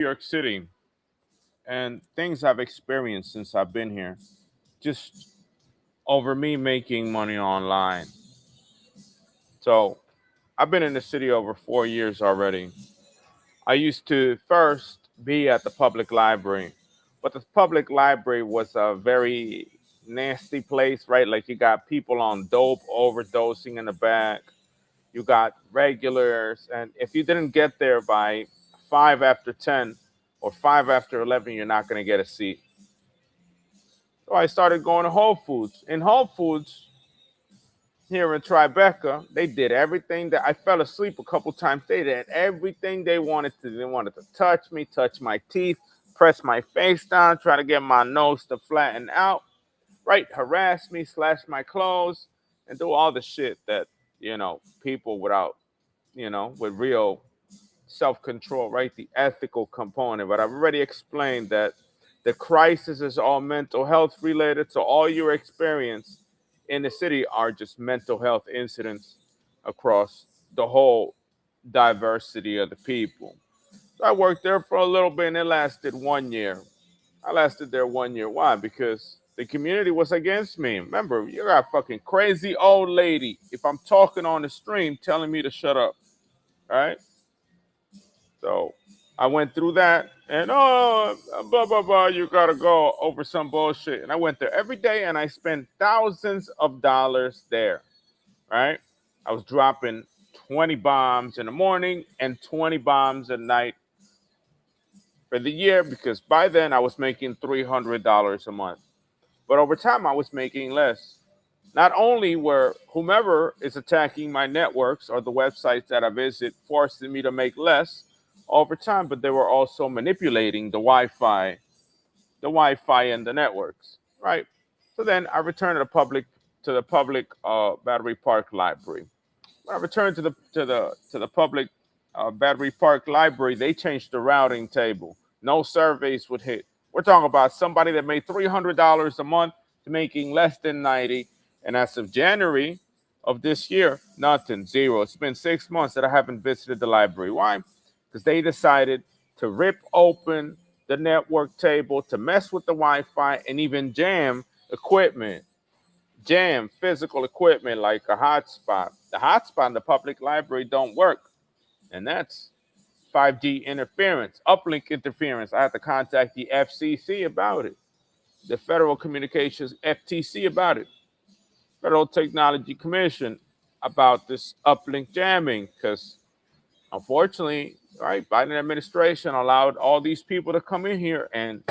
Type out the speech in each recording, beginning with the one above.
New York City and things I've experienced since I've been here, just over me making money online. So I've been in the city over 4 years already. I used to first be at the public library, but the public library was a very nasty place, right? Like you got people on dope overdosing in the back, you got regulars, and if you didn't get there by 5 after 10 or 5 after 11, you're not going to get a seat. So I started going to Whole Foods. In Whole Foods here in Tribeca, they did everything that I fell asleep a couple times. They did everything they wanted to. They wanted to touch me, touch my teeth, press my face down, try to get my nose to flatten out, right? Harass me, slash my clothes, and do all the shit that, people without, with real self control, right? The ethical component. But I've already explained that the crisis is all mental health related. So all your experience in the city are just mental health incidents across the whole diversity of the people. So I worked there for a little bit and it lasted 1 year. I lasted there 1 year. Why? Because the community was against me. Remember, you got a fucking crazy old lady, if I'm talking on the stream, telling me to shut up. Right? So I went through that and blah blah blah, you gotta go over some bullshit. And I went there every day and I spent thousands of dollars there. Right? I was dropping 20 bombs in the morning and 20 bombs at night for the year because by then I was making $300 a month. But over time I was making less. Not only were whomever is attacking my networks or the websites that I visit forcing me to make less over time, but they were also manipulating the Wi-Fi and the networks, right? So then I returned to the public Battery Park Library. When I returned to the public Battery Park Library, they changed the routing table. No surveys would hit. We're talking about somebody that made $300 a month to making less than 90, and as of January of this year, nothing, zero. It's been 6 months that I haven't visited the library. Why? Because they decided to rip open the network table, to mess with the Wi-Fi, and even jam physical equipment like a hotspot. The hotspot in the public library don't work, and that's 5G interference, uplink interference. I have to contact the FCC about it, the Federal Communications FTC about it, Federal Technology Commission about this uplink jamming, because unfortunately, right, Biden administration allowed all these people to come in here and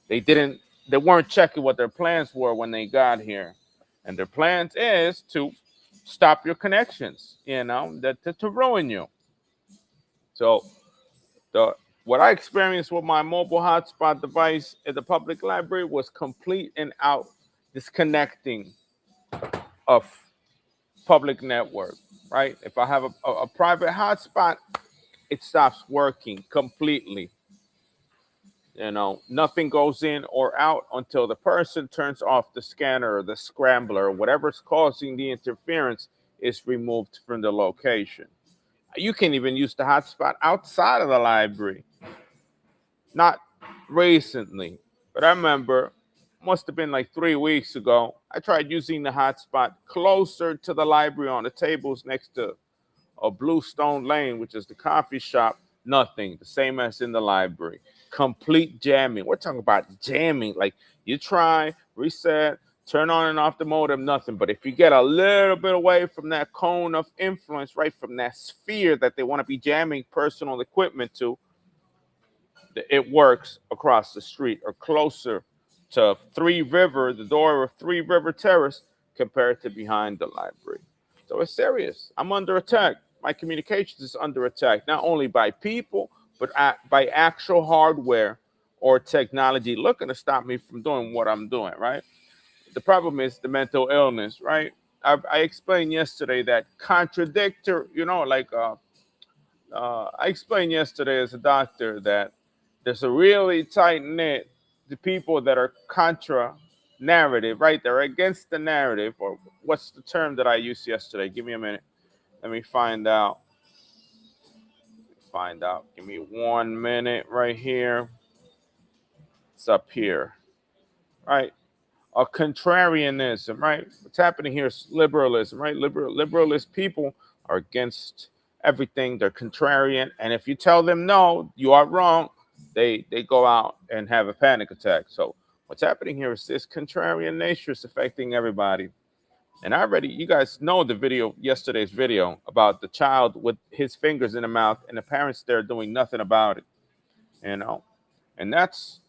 they didn't they weren't checking what their plans were when they got here. And their plans is to stop your connections, to ruin you. So the what I experienced with my mobile hotspot device at the public library was complete and out disconnecting of public network, right? If I have a private hotspot, it stops working completely. Nothing goes in or out until the person turns off the scanner or the scrambler, whatever's causing the interference is removed from the location. You can even use the hotspot outside of the library. Not recently, but I remember, must have been like 3 weeks ago, I tried using the hotspot closer to the library on the tables next to a Bluestone Lane, which is the coffee shop. Nothing, the same as in the library. Complete jamming. We're talking about jamming. Like you try, reset, turn on and off the modem, nothing. But if you get a little bit away from that cone of influence, right, from that sphere that they want to be jamming personal equipment to, it works across the street or closer to Three River, the door of Three River Terrace, compared to behind the library. So it's serious. I'm under attack. My communications is under attack, not only by people, but by actual hardware or technology looking to stop me from doing what I'm doing, right? The problem is the mental illness, right? I explained yesterday that contradictor, I explained yesterday as a doctor that there's a really tight knit the people that are contra narrative, right? They're against the narrative, or what's the term that I used yesterday? Give me a minute. Let me find out. find out. Give me 1 minute right here. It's up here, right? A contrarianism, right? What's happening here is liberalism, right? Liberalist people are against everything. They're contrarian, and if you tell them no, you are wrong, they go out and have a panic attack. So what's happening here is this contrarian nature is affecting everybody. And you guys know the video, yesterday's video about the child with his fingers in the mouth and the parents there doing nothing about it, you know? And that's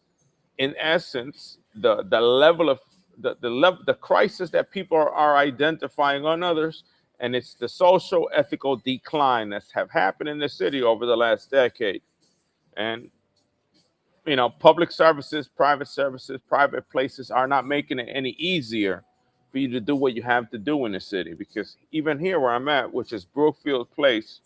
in essence the level of the crisis that people are identifying on others, and it's the social ethical decline that's have happened in the city over the last decade. And public services, private places are not making it any easier for you to do what you have to do in the city, because even here where I'm at, which is Brookfield Place,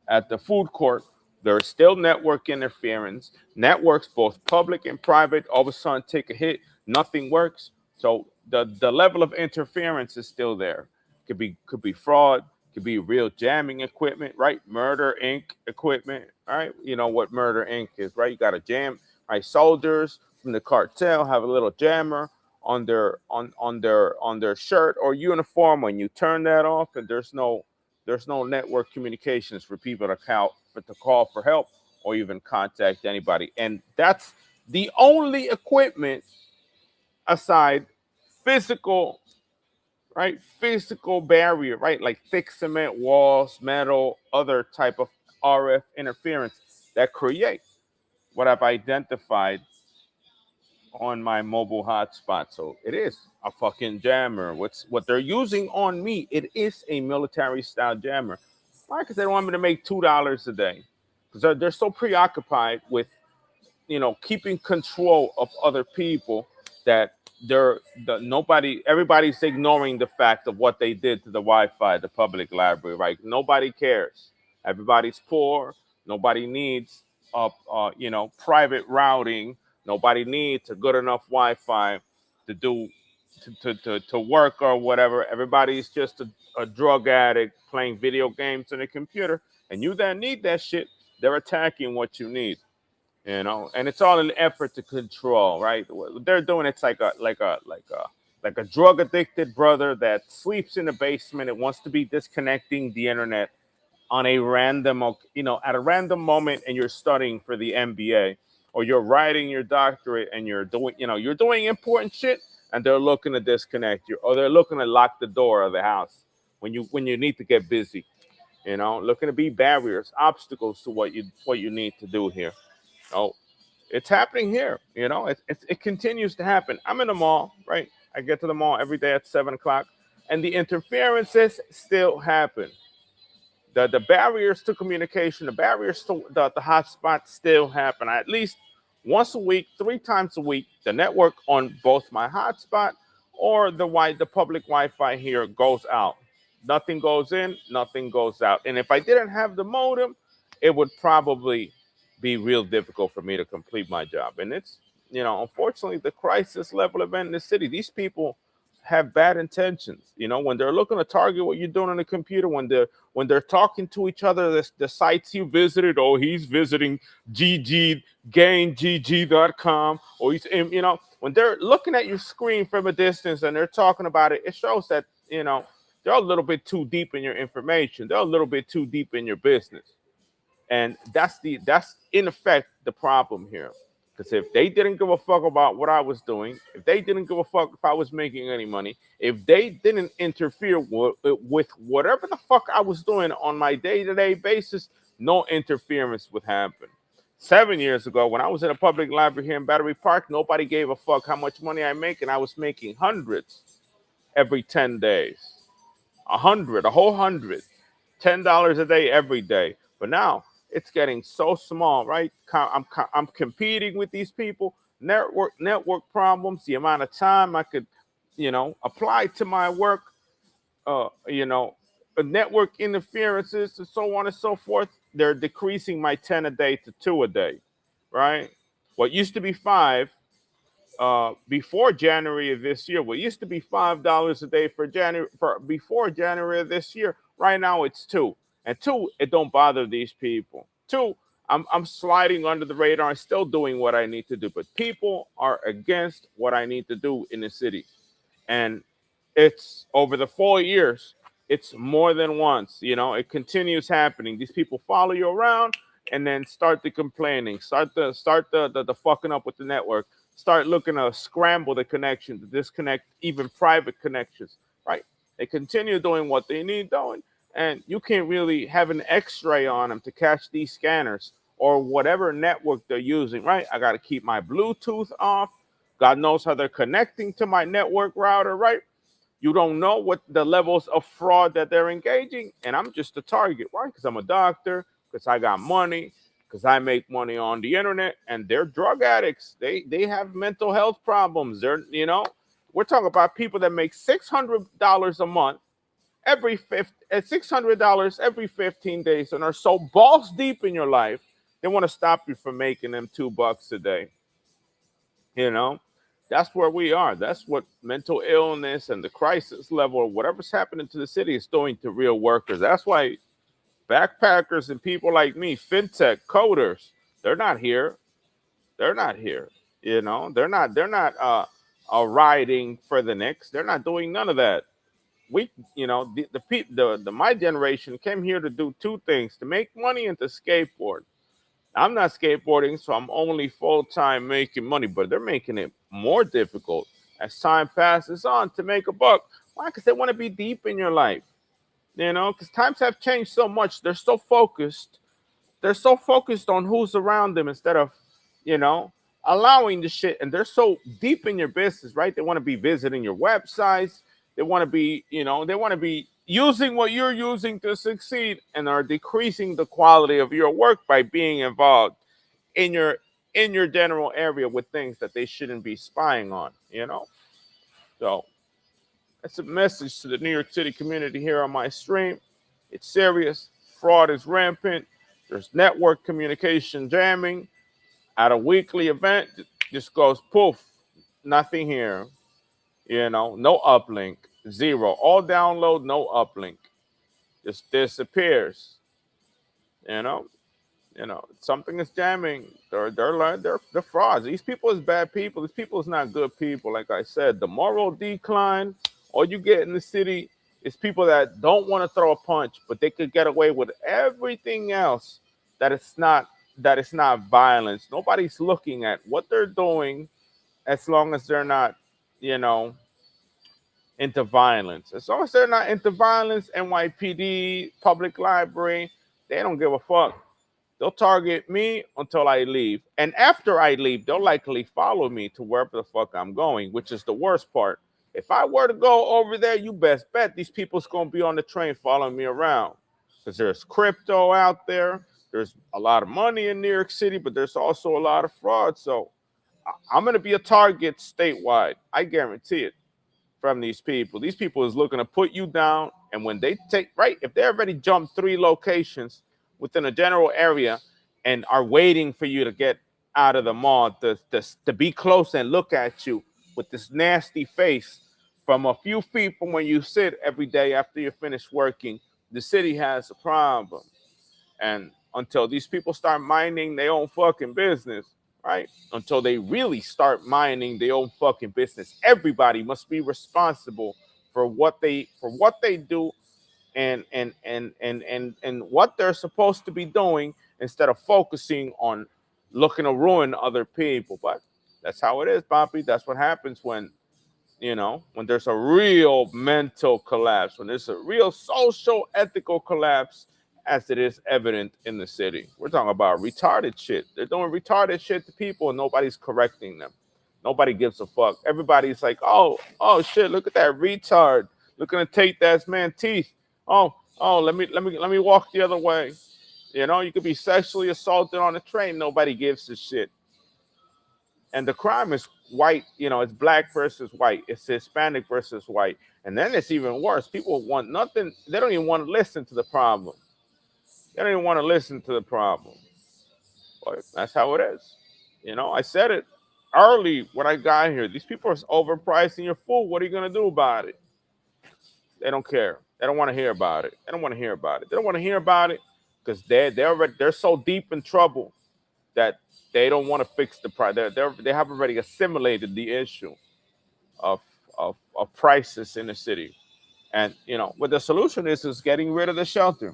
at the food court, there is still network interference. Networks, both public and private, all of a sudden take a hit. Nothing works. So the level of interference is still there. Could be fraud. Could be real jamming equipment, right? Murder Inc. equipment, right? You know what Murder Inc. is, right? You got to jam. Right? Soldiers from the cartel have a little jammer on their shirt or uniform. When you turn that off, and there's no network communications for people to call for help or even contact anybody. And that's the only equipment aside physical, right? Physical barrier, right? Like thick cement walls, metal, other type of RF interference that create what I've identified on my mobile hotspot. So it is a fucking jammer. What they're using on me? It is a military style jammer. Why? Because they don't want me to make $2 a day. Because they're so preoccupied with keeping control of other people that everybody's ignoring the fact of what they did to the Wi-Fi, the public library. Right? Nobody cares. Everybody's poor. Nobody needs private routing. Nobody needs a good enough Wi-Fi to do to work or whatever. Everybody's just a drug addict playing video games on a computer, and you that need that shit, they're attacking what you need. And it's all an effort to control, right? What they're doing, it's like a drug addicted brother that sleeps in the basement and wants to be disconnecting the internet on a at a random moment, and you're studying for the MBA, or you're writing your doctorate, and you're doing important shit, and they're looking to disconnect you, or they're looking to lock the door of the house when you need to get busy, looking to be barriers, obstacles to what you need to do here. Oh, it's happening here. It continues to happen. I'm in the mall, right? I get to the mall every day at 7 o'clock, and the interferences still happen. The barriers to communication, the barriers to the hotspots still happen. At least once a week, 3 times a week, the network on both my hotspot or the public Wi-Fi here goes out. Nothing goes in, nothing goes out. And if I didn't have the modem, it would probably be real difficult for me to complete my job. And it's unfortunately the crisis level event in the city. These people have bad intentions. When they're looking to target what you're doing on the computer, when they're talking to each other, the sites you visited, oh, he's visiting GG, gaingg.com, or when they're looking at your screen from a distance and they're talking about it, it shows that, they're a little bit too deep in your information. They're a little bit too deep in your business. And that's in effect the problem here. Because if they didn't give a fuck about what I was doing, if they didn't give a fuck if I was making any money, if they didn't interfere with whatever the fuck I was doing on my day-to-day basis, no interference would happen. 7 years ago, when I was in a public library here in Battery Park, nobody gave a fuck how much money I make, and I was making hundreds every 10 days. A whole hundred. $10 a day every day. But now it's getting so small, right? I'm competing with these people. Network problems. The amount of time I could, apply to my work. Network interferences and so on and so forth. They're decreasing my 10 a day to 2 a day, right? What used to be 5 before January of this year. What used to be $5 a day for before January of this year, right now it's 2. And 2, it don't bother these people. Two, I'm sliding under the radar and still doing what I need to do. But people are against what I need to do in the city. And it's over the 4 years, it's more than once. It continues happening. These people follow you around and then start the complaining, start the fucking up with the network, start looking to scramble the connection, to disconnect even private connections, right? They continue doing what they need doing, and you can't really have an X-ray on them to catch these scanners or whatever network they're using, right? I got to keep my Bluetooth off. God knows how they're connecting to my network router, right? You don't know what the levels of fraud that they're engaging, and I'm just a target, right? Because I'm a doctor, because I got money, because I make money on the internet, and they're drug addicts. They have mental health problems. We're talking about people that make $600 a month $600 every 15 days, and are so balls deep in your life, they want to stop you from making them $2 a day. You know, that's where we are. That's what mental illness and the crisis level or whatever's happening to the city is doing to real workers. That's why backpackers and people like me, fintech coders, they're not here. They're not here. They're not riding for the Knicks. They're not doing none of that. The my generation came here to do two things: to make money and to skateboard. I'm not skateboarding, so I'm only full time making money, but they're making it more difficult as time passes on to make a buck. Why? Because they want to be deep in your life, because times have changed so much. They're so focused on who's around them instead of, you know, allowing the shit. And they're so deep in your business, right? They want to be visiting your websites. They want to be using what you're using to succeed, and are decreasing the quality of your work by being involved in your general area with things that they shouldn't be spying on. So that's a message to the New York City community here on my stream. It's serious. Fraud is rampant. There's network communication jamming. At a weekly event, just goes poof, nothing here. No uplink, zero. All download, no uplink. Just disappears. You know, something is jamming. They're frauds. These people is bad people. These people is not good people. Like I said, the moral decline. All you get in the city is people that don't want to throw a punch, but they could get away with everything else. That it's not violence. Nobody's looking at what they're doing, as long as they're not, you know, into violence. As long as they're not into violence, NYPD, public library, they don't give a fuck. They'll target me until I leave. And after I leave, they'll likely follow me to wherever the fuck I'm going, which is the worst part. If I were to go over there, you best bet these people's going to be on the train following me around. Because there's crypto out there. There's a lot of money in New York City, but there's also a lot of fraud. So I'm going to be a target statewide. I guarantee it, from these people. These people is looking to put you down, and when they take right, if they already jumped 3 locations within a general area and are waiting for you to get out of the mall to be close and look at you with this nasty face from a few feet from where you sit every day after you're finished working, the city has a problem. And until these people start minding their own fucking business, right? Until they really start minding their own fucking business, everybody must be responsible for what they do, and what they're supposed to be doing, instead of focusing on looking to ruin other people. But that's how it is, Bobby. That's what happens when there's a real mental collapse, when there's a real social ethical collapse, as it is evident in the city. We're talking about retarded shit. They're doing retarded shit to people, and nobody's correcting them. Nobody gives a fuck. Everybody's like, oh shit, look at that retard looking to take that man's teeth. Oh, let me walk the other way. You could be sexually assaulted on a train. Nobody gives a shit. And the crime is white. It's black versus white. It's Hispanic versus white. And then it's even worse. People want nothing. They don't even want to listen to the problem. They don't even want to listen to the problem. But that's how it is. I said it early when I got here. These people are overpricing your food. What are you going to do about it? They don't care. They don't want to hear about it. They don't want to hear about it. They don't want to hear about it because they're so deep in trouble that they don't want to fix the price. They have already assimilated the issue of, of prices in the city. And what the solution is getting rid of the shelter.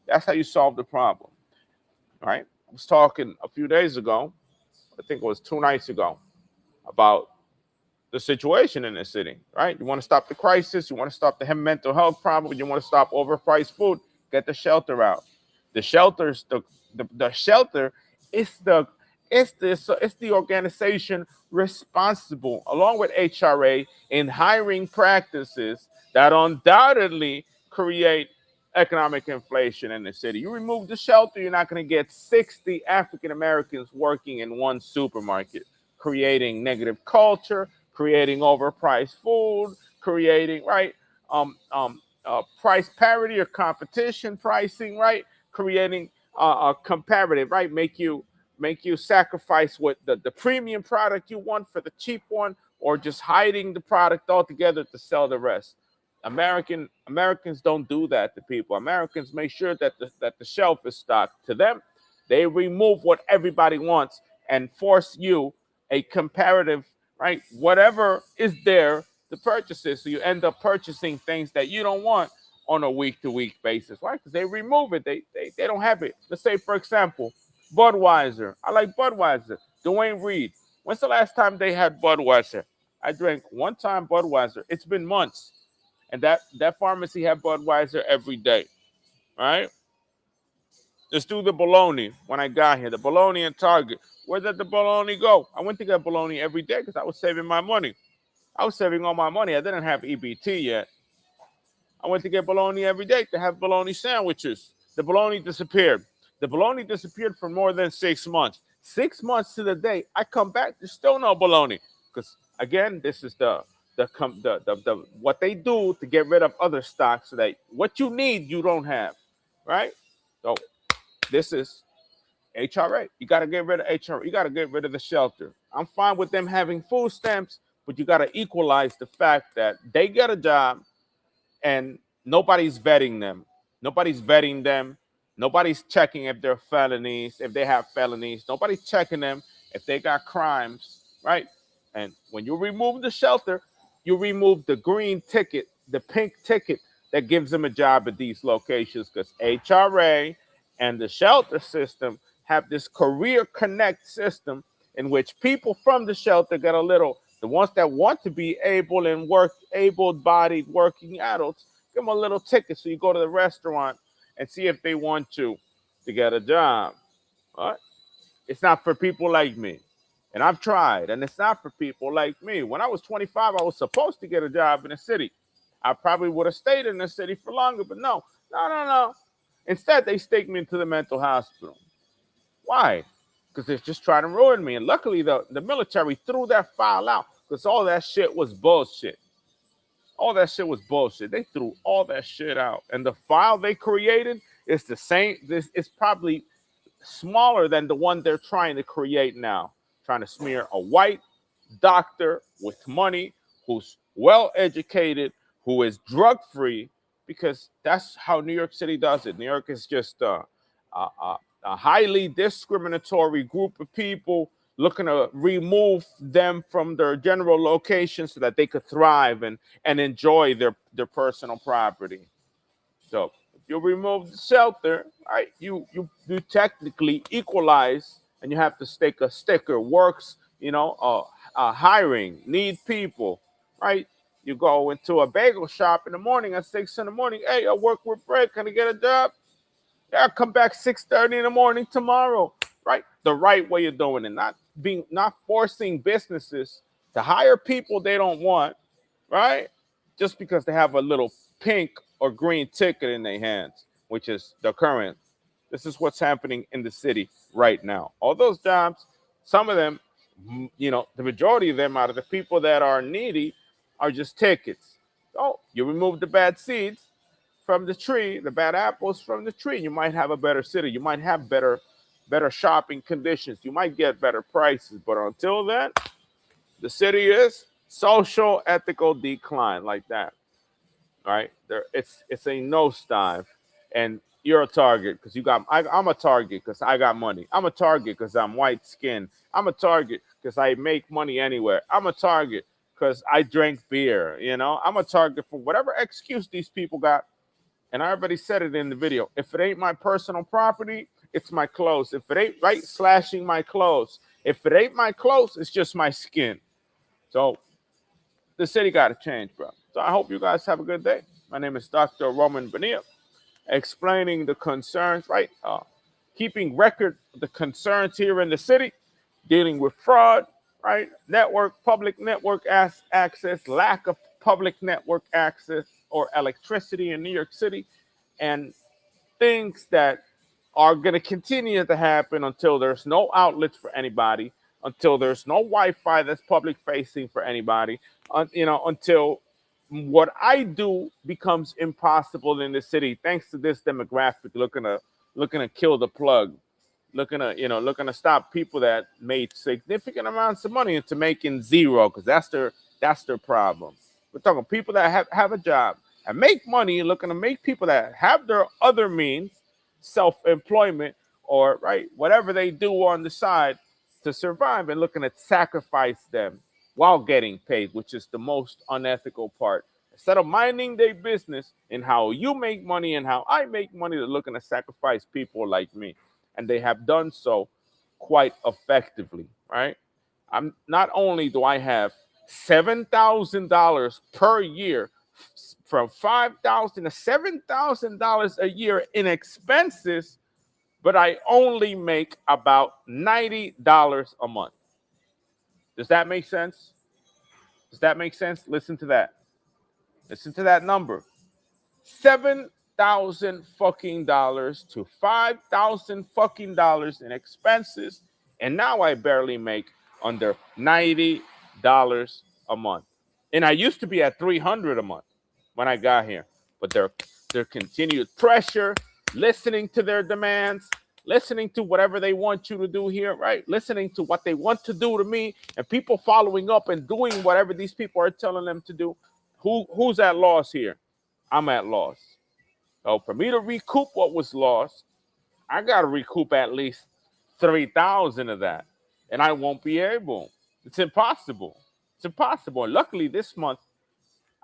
That's how you solve the problem, right? I was talking a few days ago, I think it was 2 nights ago, about the situation in the city, right? You want to stop the crisis, you want to stop the mental health problem, you want to stop overpriced food, get the shelter out. The shelters, the shelter is the organization responsible, along with HRA, in hiring practices that undoubtedly create economic inflation in the city. You remove the shelter, you're not going to get 60 African Americans working in one supermarket, creating negative culture, creating overpriced food, creating price parity or competition pricing, right? Creating comparative, right? Make you sacrifice what the premium product you want for the cheap one, or just hiding the product altogether to sell the rest. Americans don't do that to people. Americans make sure that the shelf is stocked. To them, they remove what everybody wants and force you a comparative, right? Whatever is there to purchase it. So you end up purchasing things that you don't want on a week-to-week basis, right? Because they remove it. They don't have it. Let's say, for example, Budweiser. I like Budweiser. Dwayne Reed. When's the last time they had Budweiser? I drank one time Budweiser. It's been months. And that pharmacy had Budweiser every day, right? Let's do the bologna. When I got here, the bologna in Target. Where did the bologna go? I went to get bologna every day because I was saving my money. I was saving all my money. I didn't have EBT yet. I went to get bologna every day to have bologna sandwiches. The bologna disappeared. The bologna disappeared for more than 6 months. 6 months to the day, I come back, there's still no bologna. Because again, this is the what they do to get rid of other stocks, so that what you need you don't have, right? So this is HRA. You got to get rid of HRA. You got to get rid of the shelter. I'm fine with them having food stamps, but you got to equalize the fact that they get a job and nobody's vetting them. Nobody's vetting them. Nobody's checking if they're felonies, if they have felonies. Nobody's checking them if they got crimes, right? And when you remove the shelter, you remove the green ticket, the pink ticket that gives them a job at these locations, because HRA and the shelter system have this career connect system in which people from the shelter get a little, the ones that want to be able-bodied working adults, give them a little ticket. So you go to the restaurant and see if they want to get a job. All right? It's not for people like me. And I've tried, and it's not for people like me. When I was 25, I was supposed to get a job in the city. I probably would have stayed in the city for longer, but no. Instead, they staked me into the mental hospital. Why? Because they're just trying to ruin me. And luckily, the military threw that file out, because all that shit was bullshit. All that shit was bullshit. They threw all that shit out. And the file they created is the same. It's probably smaller than the one they're trying to create now. Trying to smear a white doctor with money who's well educated, who is drug free, because that's how New York City does it. New York is just a highly discriminatory group of people looking to remove them from their general location so that they could thrive and enjoy their personal property. So if you remove the shelter, right, you technically equalize, and you have to stick a sticker, works, hiring, need people, right? You go into a bagel shop in the morning at 6 in the morning. Hey, I work with Brett. Can I get a job? Yeah, come back 6:30 in the morning tomorrow, right? The right way of doing it, not forcing businesses to hire people they don't want, right? Just because they have a little pink or green ticket in their hands, which is the current. This is what's happening in the city right now. All those jobs, some of them, the majority of them out of the people that are needy are just tickets. Oh, you remove the bad seeds from the tree, the bad apples from the tree, you might have a better city. You might have better shopping conditions. You might get better prices. But until then, the city is social ethical decline, like that. Right? It's a nosedive. And you're a target because I'm a target because I got money. I'm a target because I'm white skinned. I'm a target because I make money anywhere. I'm a target because I drank beer. I'm a target for whatever excuse these people got. And I already said it in the video. If it ain't my personal property, it's my clothes. If it ain't right slashing my clothes, if it ain't my clothes, it's just my skin. So the city got to change, bro. So I hope you guys have a good day. My name is Dr. Roman Bonilla, explaining the concerns, right? Keeping record of the concerns here in the city, dealing with fraud, right? Public network access, lack of public network access or electricity in New York City, and things that are going to continue to happen until there's no outlets for anybody, until there's no Wi-Fi that's public facing for anybody, until what I do becomes impossible in the city, thanks to this demographic looking to kill the plug, looking to stop people that made significant amounts of money into making zero, because that's their problem. We're talking people that have a job and make money, looking to make people that have their other means, self-employment, or right, whatever they do on the side to survive, and looking to sacrifice them while getting paid, which is the most unethical part. Instead of minding their business and how you make money and how I make money, they're looking to sacrifice people like me. And they have done so quite effectively, right? I'm not only do I have $7,000 per year, from $5,000 to $7,000 a year in expenses, but I only make about $90 a month. Does that make sense? Does that make sense? Listen to that. Listen to that number. $7,000 fucking dollars to $5,000 fucking dollars in expenses, and now I barely make under $90 a month. And I used to be at $300 a month when I got here, but their continued pressure, listening to their demands, listening to whatever they want you to do here, right? Listening to what they want to do to me, and people following up and doing whatever these people are telling them to do. Who's at loss here? I'm at loss. So for me to recoup what was lost, I got to recoup at least 3,000 of that, and I won't be able. It's impossible. It's impossible. And luckily, this month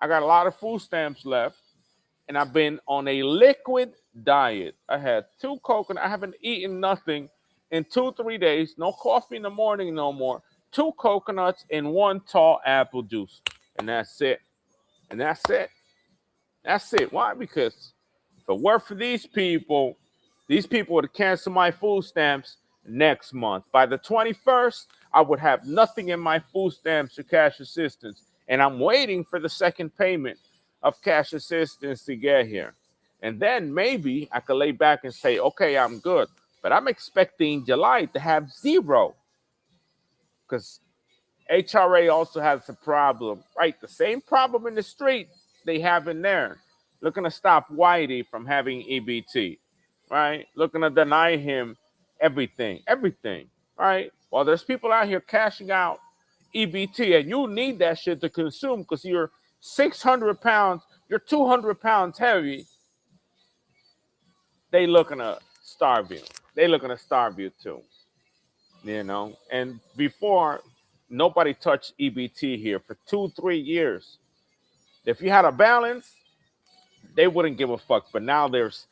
I got a lot of food stamps left, and I've been on a liquid diet. I had 2 coconuts. I haven't eaten nothing in 2-3 days. No coffee in the morning no more. 2 coconuts and 1 tall apple juice, and that's it. And that's it. That's it. Why? Because if it were for these people would cancel my food stamps next month. By the 21st, I would have nothing in my food stamps or cash assistance. And I'm waiting for the second payment of cash assistance to get here. And then maybe I could lay back and say, okay, I'm good. But I'm expecting July to have 0. Because HRA also has a problem, right? The same problem in the street they have in there. Looking to stop Whitey from having EBT, right? Looking to deny him everything, right? Well, there's people out here cashing out EBT, and you need that shit to consume because you're 600 pounds, you're 200 pounds heavy. They looking to starve you. They looking to starve you too, And before, nobody touched EBT here for 2-3 years. If you had a balance, they wouldn't give a fuck. But now there's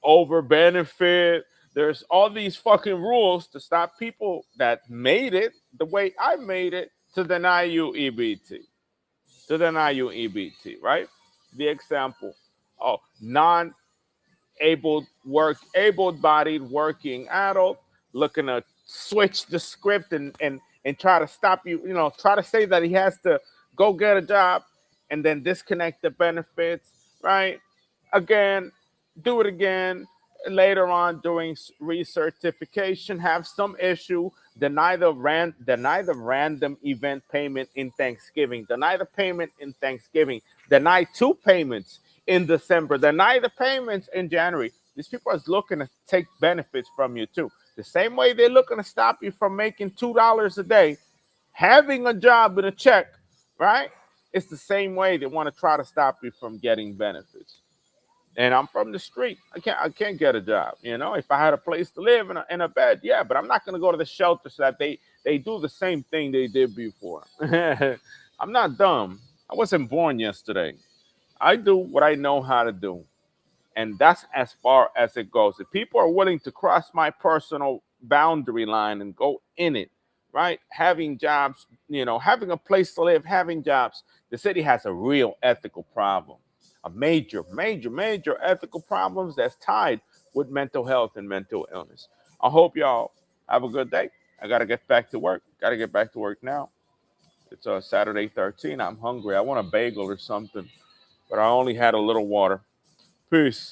over benefit. There's all these fucking rules to stop people that made it the way I made it to deny you EBT. To deny you EBT, right? The example. Able-bodied working adult looking to switch the script and try to stop you, try to say that he has to go get a job and then disconnect the benefits, right? Again, do it again later on during recertification, have some issue, deny the random event payment in Thanksgiving, deny the payment in Thanksgiving, deny 2 payments in December, deny the payments in January. These people are looking to take benefits from you too. The same way they're looking to stop you from making $2 a day, having a job and a check, right? It's the same way they want to try to stop you from getting benefits. and I'm from the street. I can't get a job. If I had a place to live in a bed, yeah, but I'm not gonna go to the shelter so that they do the same thing they did before. I'm not dumb. I wasn't born yesterday. I do what I know how to do, and that's as far as it goes. If people are willing to cross my personal boundary line and go in it, right? Having jobs, having a place to live, having jobs, the city has a real ethical problem, a major, major, major ethical problems that's tied with mental health and mental illness. I hope y'all have a good day. I gotta get back to work. Gotta get back to work now. It's Saturday 13. I'm hungry. I want a bagel or something, but I only had a little water. Peace.